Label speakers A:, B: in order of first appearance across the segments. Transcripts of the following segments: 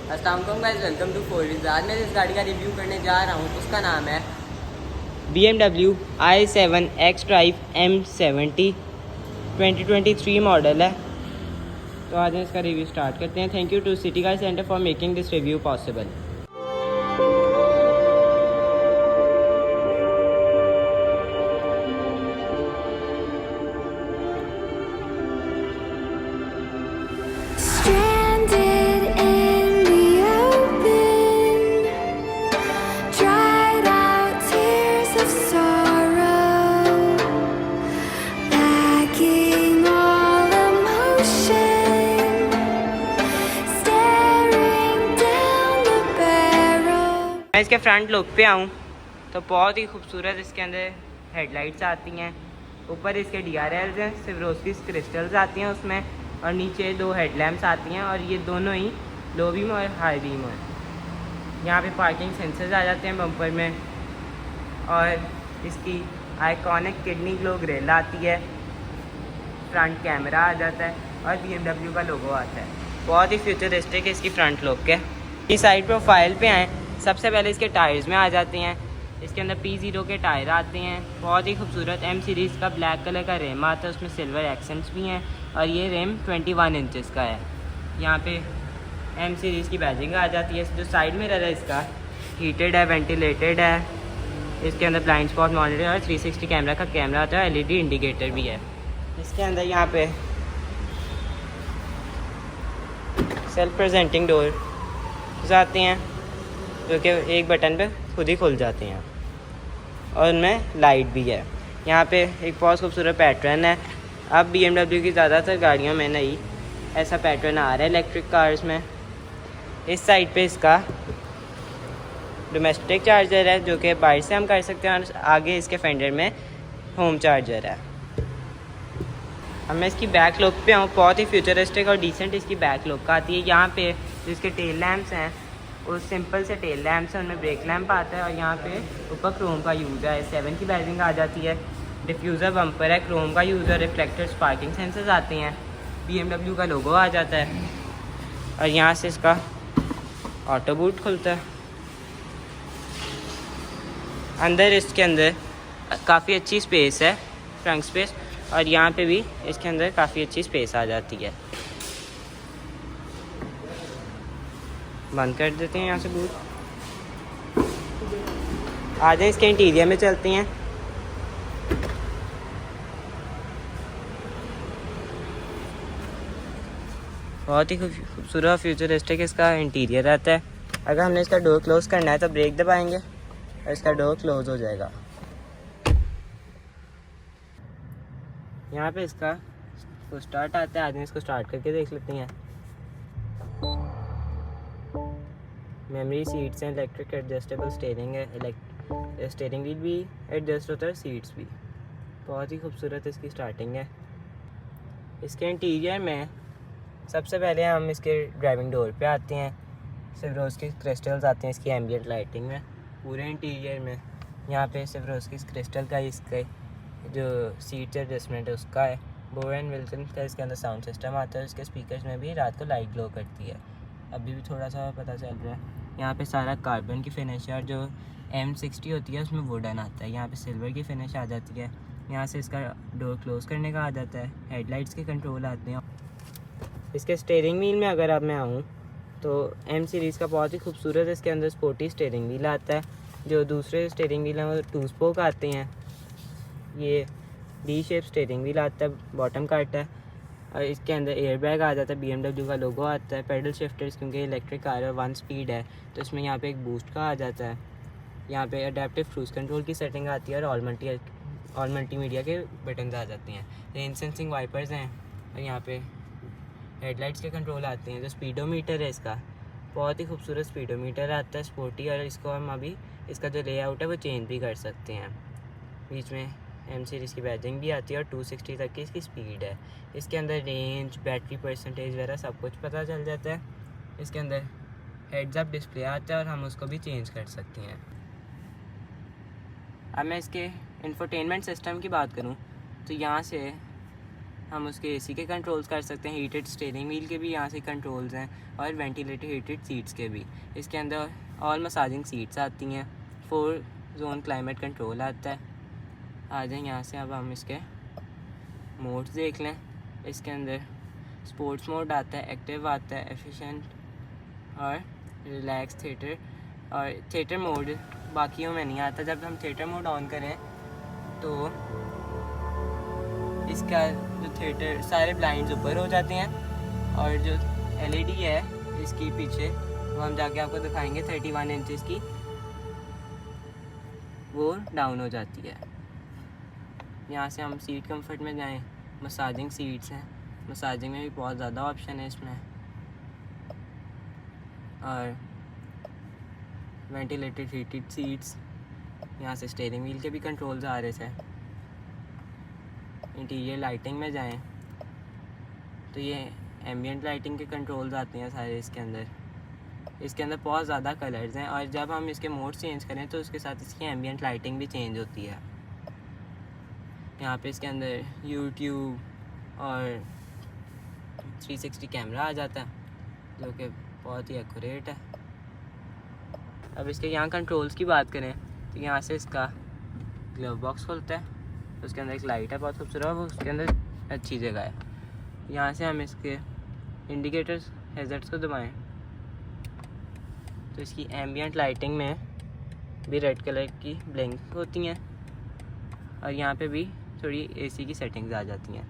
A: अस्सलाम वालेकुम guys, welcome to four wheels. आज मैं जिस गाड़ी का रिव्यू करने जा रहा हूँ उसका नाम है BMW i7 xDrive M70 2023 model है। तो आज हम इसका रिव्यू स्टार्ट करते हैं। Thank you to city car centre for making this review possible. मैं इसके फ्रंट लुक पे आऊँ तो बहुत ही खूबसूरत इसके अंदर हेडलाइट्स आती हैं। ऊपर इसके DRLs हैं, सिवरोस्की क्रिस्टल्स आती हैं उसमें, और नीचे दो हेडलैम्प्स आती हैं और ये दोनों ही लो बीम और हाई बीम है। यहाँ पे पार्किंग सेंसर्स आ जाते हैं बम्पर में, और इसकी आइकॉनिक किडनी ग्लो ग्रिल आती है। फ्रंट कैमरा आ जाता है और BMW का लोगो आता है। बहुत ही फ्यूचरिस्टिक इसकी फ्रंट लुक है। इस साइड प्रोफाइल पे आए, सबसे पहले इसके टायर्स में आ जाते हैं। इसके अंदर P0 के टायर आते हैं। बहुत ही खूबसूरत M सीरीज़ का ब्लैक कलर का रेम आता है, उसमें सिल्वर एक्सेंट्स भी हैं, और ये रेम 21 इंचज़ का है। यहाँ पे M सीरीज़ की बैजिंग आ जाती है। जो साइड मिरर है इसका हीटेड है, वेंटिलेटेड है। इसके अंदर ब्लाइंड स्पॉट मॉनिटर और 360 कैमरा का कैमरा आता है, LED इंडिकेटर भी है। इसके अंदर यहाँ पे सेल्फ प्रेजेंटिंग डोर आती हैं, जो कि एक बटन पे खुद ही खुल जाती हैं, और उनमें लाइट भी है। यहाँ पे एक बहुत खूबसूरत पैटर्न है। अब BMW की ज़्यादातर गाड़ियों में नहीं ऐसा पैटर्न आ रहा है इलेक्ट्रिक कार्स में। इस साइड पे इसका डोमेस्टिक चार्जर है, जो कि बाहर से हम कर सकते हैं, और आगे इसके फेंडर में होम चार्जर है। अब मैं इसकी बैक लुक पे आऊँ, बहुत ही फ्यूचरिस्टिक और डिसेंट इसकी बैक लुक आती है। यहाँ पे जिसके टेल लैम्प्स हैं वो सिंपल से टेल लैम्प्स हैं, उनमें ब्रेक लैम्प आता है, और यहाँ पे ऊपर क्रोम का यूज़ है। 7 की बैजिंग आ जाती है। डिफ्यूज़र बम्पर है, क्रोम का यूज़ है, रिफ्लेक्टर्स पार्किंग सेंसर्स आते हैं, BMW का लोगो आ जाता है, और यहाँ से इसका ऑटो बूट खुलता है। अंदर इसके अंदर काफ़ी अच्छी स्पेस है, फ्रंट स्पेस, और यहाँ पे भी इसके अंदर काफ़ी अच्छी स्पेस आ जाती है। बंद कर देते हैं यहाँ से बूट। आ जाए इसके इंटीरियर में चलते हैं। बहुत ही खूबसूरत फ्यूचरिस्टिक इसका इंटीरियर रहता है। अगर हमने इसका डोर क्लोज़ करना है तो ब्रेक दबाएंगे और इसका डोर क्लोज़ हो जाएगा। यहाँ पे इसका स्टार्ट आता है। आदमी इसको स्टार्ट करके देख लेते हैं। मेमोरी सीट्स हैं, इलेक्ट्रिक एडजस्टेबल स्टीयरिंग है, स्टीयरिंग व्हील भी एडजस्ट होता है, सीट्स भी। बहुत ही खूबसूरत इसकी स्टार्टिंग है। इसके इंटीरियर में सबसे पहले हम इसके ड्राइविंग डोर पे आते हैं। सिवरोस्की क्रिस्टल्स आते हैं इसकी एम्बियंट लाइटिंग में। पूरे इंटीरियर में यहाँ पे सिवरोस्की क्रिस्टल का इसका जो सीट एडजस्टमेंट है उसका है। बोर एंड विल्सन का इसके अंदर साउंड सिस्टम आता है। इसके स्पीकर्स में भी रात को लाइट ग्लो करती है, अभी भी थोड़ा सा पता चल रहा है। यहाँ पे सारा कार्बन की फिनिश है, और जो M60 होती है उसमें वुडन आता है। यहाँ पे सिल्वर की फिनिश आ जाती है। यहाँ से इसका डोर क्लोज़ करने का आ जाता है। हेडलाइट्स के कंट्रोल आते हैं। इसके स्टीयरिंग व्हील में अगर अब मैं आऊँ तो M सीरीज़ का बहुत ही खूबसूरत इसके अंदर स्पोर्टी स्टीयरिंग व्हील आता है। जो दूसरे स्टीयरिंग व्हील हैं वो 2 स्पोक आते हैं। ये D शेप स्टीयरिंग व्हील आता है, बॉटम कट है, और इसके अंदर एयर बैग आ जाता है, BMW का लोगो आता है। पेडल शिफ्टर्स, क्योंकि इलेक्ट्रिक कार है, 1 स्पीड है, तो इसमें यहाँ पे एक बूस्ट का आ जाता है। यहाँ पे अडेप्टिव क्रूज कंट्रोल की सेटिंग आती है, और ऑल मल्टीमीडिया के बटन आ जाते हैं। रेन सेंसिंग वाइपर्स हैं, और यहाँ पे हेडलाइट्स के कंट्रोल आते हैं। जो स्पीडोमीटर है इसका बहुत ही खूबसूरत स्पीडोमीटर आता है, स्पोर्टी, और इसको हम अभी इसका जो लेआउट है वो चेंज भी कर सकते हैं। बीच में M सीरीज़ की बैजिंग भी आती है, और 260 तक की इसकी स्पीड है। इसके अंदर रेंज, बैटरी परसेंटेज वगैरह सब कुछ पता चल जाता है। इसके अंदर हेड्स अप डिस्प्ले आता है, और हम उसको भी चेंज कर सकते हैं। अब मैं इसके इंफोटेनमेंट सिस्टम की बात करूं तो यहाँ से हम उसके एसी के कंट्रोल्स कर सकते हैं, हीटेड स्टीयरिंग व्हील के भी यहाँ से कंट्रोल्स हैं और वेंटिलेटेड हीटेड सीट्स के भी। इसके अंदर ऑल मसाजिंग सीट्स आती हैं, 4 जोन क्लाइमेट कंट्रोल आता है। आ जाए यहाँ से, अब हम इसके मोड्स देख लें। इसके अंदर स्पोर्ट्स मोड आता है, एक्टिव आता है, एफिशिएंट और रिलैक्स थिएटर। और थिएटर मोड बाकियों में नहीं आता। जब हम थिएटर मोड ऑन करें तो इसका जो थिएटर सारे ब्लाइंड्स ऊपर हो जाते हैं और जो एलईडी है इसकी पीछे, वो हम जाके आपको दिखाएंगे 31 इंचज़ की, वो डाउन हो जाती है। यहाँ से हम सीट कंफर्ट में जाएं, मसाजिंग सीट्स हैं, मसाजिंग में भी बहुत ज़्यादा ऑप्शन है इसमें। और वेंटिलेटेड हीटेड सीट्स, यहाँ से स्टीयरिंग व्हील के भी कंट्रोल्स आ रहे थे। इंटीरियर लाइटिंग में जाएं तो ये एम्बियंट लाइटिंग के कंट्रोल्स आते हैं सारे इसके अंदर। इसके अंदर बहुत ज़्यादा कलर्स हैं और जब हम इसके मोड चेंज करें तो उसके साथ इसकी एम्बियंट लाइटिंग भी चेंज होती है। यहाँ पे इसके अंदर यूट्यूब और 360 कैमरा आ जाता है, जो कि बहुत ही एक्यूरेट है। अब इसके यहाँ कंट्रोल्स की बात करें तो यहाँ से इसका ग्लव बॉक्स खुलता है, उसके अंदर एक लाइट है बहुत खूबसूरत, वो उसके अंदर अच्छी जगह है। यहाँ से हम इसके इंडिकेटर्स हैज़र्ड्स को दबाएं तो इसकी एम्बियंट लाइटिंग में भी रेड कलर की ब्लिंक होती हैं और यहाँ पे भी थोड़ी एसी की सेटिंग्स आ जाती हैं।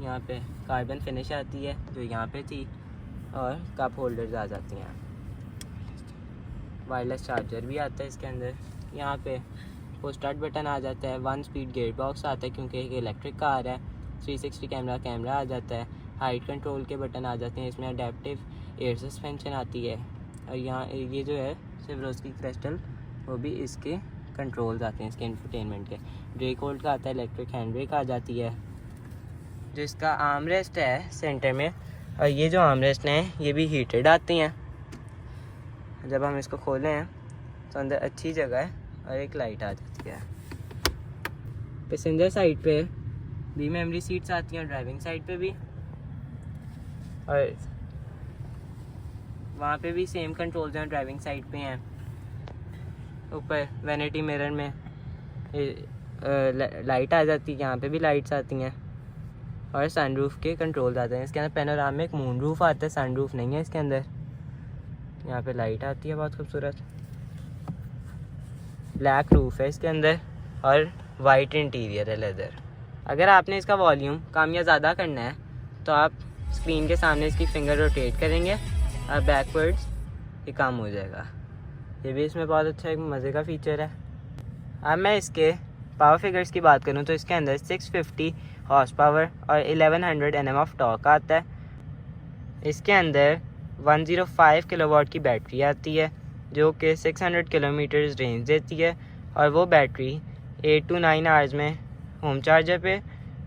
A: यहाँ पे कार्बन फिनिश आती है जो यहाँ पे थी और कप होल्डर्स आ जाती हैं। वायरलेस चार्जर भी आता है इसके अंदर। यहाँ पे वो स्टार्ट बटन आ जाता है, 1 स्पीड गेयर बॉक्स आता है क्योंकि एक इलेक्ट्रिक कार है, 360 कैमरा आ जाता है, हाइट कंट्रोल के बटन आ जाते हैं, इसमें अडेप्टिव एयर सस्पेंशन आती है। और यहाँ ये जो है सिवरोस्की क्रिस्टल, वो भी इसके कंट्रोल्स आते हैं इसके इंफोटेनमेंट के। ब्रेक होल्ड का आता है, इलेक्ट्रिक हैंड ब्रेक आ जाती है। जो इसका आर्म रेस्ट है सेंटर में, और ये जो आर्म रेस्ट हैं ये भी हीटेड आती हैं। जब हम इसको खोलें हैं तो अंदर अच्छी जगह है और एक लाइट आ जाती है। पैसेंजर साइड पे भी मेमोरी सीट्स आती हैं, ड्राइविंग साइड पे भी, और वहाँ पे भी सेम कंट्रोल्स हैं, ड्राइविंग साइड पे हैं। ऊपर वैनिटी मिरर में लाइट आ जाती है, यहाँ पे भी लाइट्स आती हैं और सनरूफ के कंट्रोल्स आते हैं। इसके अंदर पैनोरामिक मून रूफ आता है, सनरूफ नहीं है इसके अंदर। यहाँ पे लाइट आती है बहुत खूबसूरत, ब्लैक रूफ है इसके अंदर और वाइट इंटीरियर है, लेदर। अगर आपने इसका वॉल्यूम कम या ज़्यादा करना है तो आप स्क्रीन के सामने इसकी फिंगर रोटेट करेंगे और बैकवर्ड्स ये कम हो जाएगा। ये भी इसमें बहुत अच्छा एक मज़े का फ़ीचर है। अब मैं इसके पावर फिगर्स की बात करूँ तो इसके अंदर 650 हॉर्स पावर और 1100 Nm ऑफ टॉर्क आता है। इसके अंदर 105 किलोवाट की बैटरी आती है जो कि 600 किलोमीटर रेंज देती है, और वो बैटरी 8 to 9 आवर्स में होम चार्जर पे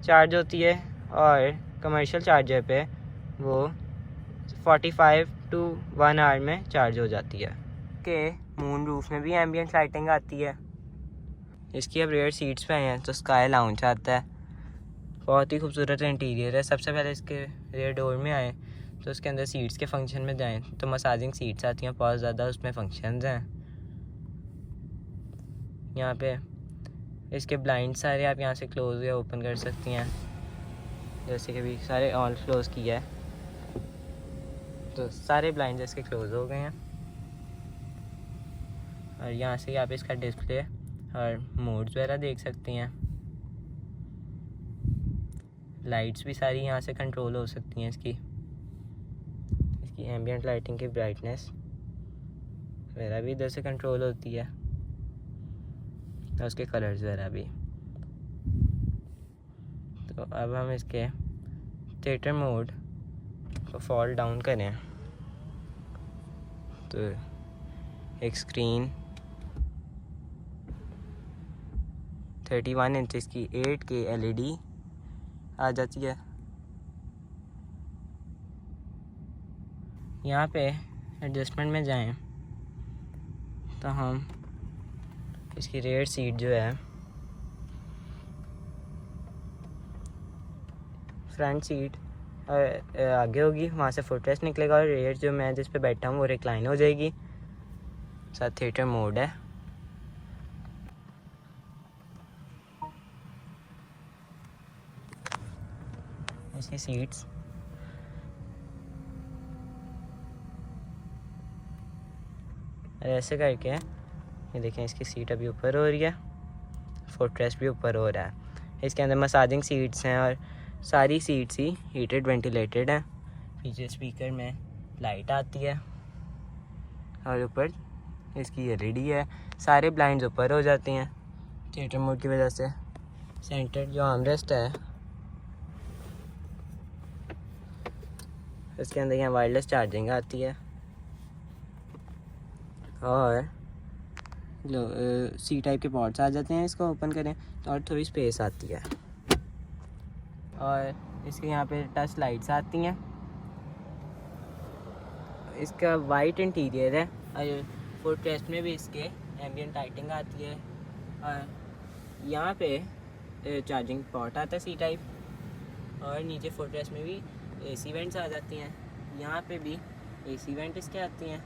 A: चार्ज होती है और कमर्शियल चार्जर पे वो 45 to 1 आवर में चार्ज हो जाती है। के मून रूफ में भी एम्बियंट लाइटिंग आती है। इसकी अब रेयर सीट्स पे हैं तो स्काई लाउंज आता है, बहुत ही खूबसूरत इंटीरियर है। सबसे पहले इसके रेयर डोर में आए तो उसके अंदर सीट्स के फंक्शन में जाएं तो मसाजिंग सीट्स आती हैं, बहुत ज़्यादा उसमें फंक्शंस हैं। यहाँ पे इसके ब्लाइंड सारे आप यहाँ से क्लोज या ओपन कर सकती हैं, जैसे कि भी सारे ऑल क्लोज किया है तो सारे ब्लाइंड इसके क्लोज हो गए हैं। और यहाँ से आप इसका डिस्प्ले और मोड्स वगैरह देख सकती हैं। लाइट्स भी सारी यहाँ से कंट्रोल हो सकती हैं, इसकी एम्बियंट लाइटिंग की ब्राइटनेस वगैरह भी इधर से कंट्रोल होती है और उसके कलर्स वगैरह भी। तो अब हम इसके थिएटर मोड को फॉल डाउन करें तो एक स्क्रीन 31 इंचज़ की 8K LED आ जाती है। यहाँ पे एडजस्टमेंट में जाएं तो हम इसकी रेयर सीट जो है फ्रंट सीट आगे होगी, वहाँ से फुटरेस्ट निकलेगा और रेयर जो मैं जिस पे बैठा हूँ वो रिक्लाइन हो जाएगी। साथ थिएटर मोड है। इसकी सीट्स ऐसे करके ये देखें, इसकी सीट अभी ऊपर हो रही है, फुटरेस्ट भी ऊपर हो रहा है। इसके अंदर मसाजिंग सीट्स हैं और सारी सीट्स ही हीटेड वेंटिलेटेड हैं। पीछे स्पीकर में लाइट आती है और ऊपर इसकी एलईडी है। सारे ब्लाइंड्स ऊपर हो जाती हैं थिएटर मोड की वजह से। सेंटर जो आर्मरेस्ट है इसके अंदर यहाँ वायरलेस चार्जिंग आती है और सी टाइप के पॉट्स आ जाते हैं। इसको ओपन करें तो और थोड़ी स्पेस आती है और इसके यहाँ पे टच लाइट्स आती हैं। इसका वाइट इंटीरियर है और फुटरेस्ट में भी इसके एम्बियंट लाइटिंग आती है और यहाँ पे चार्जिंग पॉट आता है सी टाइप और नीचे फुटरेस्ट में भी एसी वेंट्स आ जाती हैं। यहाँ पे भी एसी वेंट इसके आती हैं